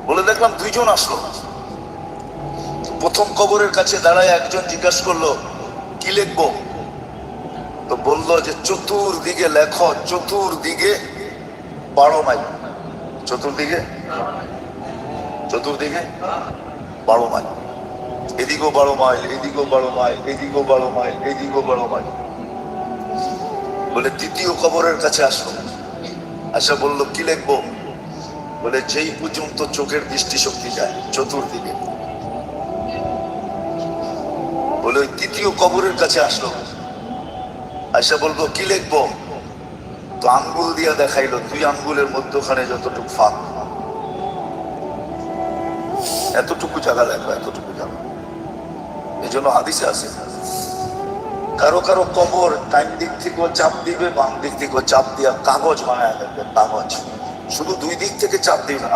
বলে দেখলাম দুইজন আসলো। প্রথম কবরের কাছে দাঁড়ায় একজন জিজ্ঞাসা করলো কি লিখবো? তো বললো যে চতুর্দিকে লেখো, চতুর্দিকে 12 মাইল। চতুর্দিকে 12 মাইল, এদিকেও 12 মাইল, এদিকেও 12 মাইল, এদিকেও 12 মাইল, এদিকেও 12 মাইল। বলে তৃতীয় কবরের কাছে আসলো, আশা বললো কি লিখবো? বলে যেই পর্যন্ত চোখের দৃষ্টিশক্তি যায়, চতুর্দিকে। বলে ওই তৃতীয় কবরের কাছে আসলো, আশা বলবো কি লিখবো? তো আঙ্গুল দিয়া দেখাইলো, 2 আঙ্গুলের মধ্যখানে যতটুকু ফাঁক, এতটুকু জায়গা লেখো, এতটুকু জায়গা। এই জন্য হাদিসে আছে কারো কারো কবর ডান দিক থেকেও চাপ দিবে, বাম দিক থেকেও চাপ দিয়া কাগজ বানায় দেবে, কাগজ। শুধু 2 দিক থেকে চাপ দিবে না।